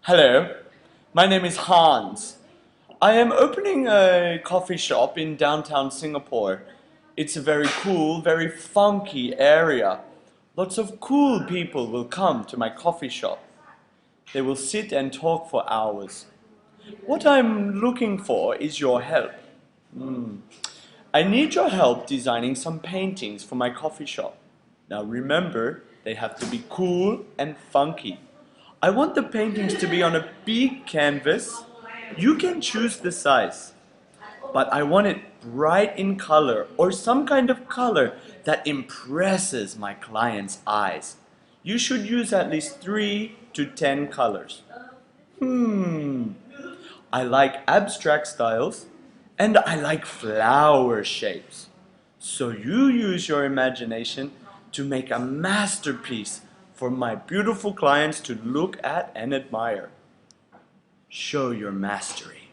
Hello, my name is Hans. I am opening a coffee shop in downtown Singapore. It's a very cool, very funky area. Lots of cool people will come to my coffee shop. They will sit and talk for hours. What I'm looking for is your help. I need your help designing some paintings for my coffee shop. Now remember, they have to be cool and funky. I want the paintings to be on a big canvas. You can choose the size, but I want it bright in color or some kind of color that impresses my client's eyes. You should use at least 3 to 10 colors. I like abstract styles and I like flower shapes. So you use your imagination to make a masterpiece for my beautiful clients to look at and admire. Show your mastery.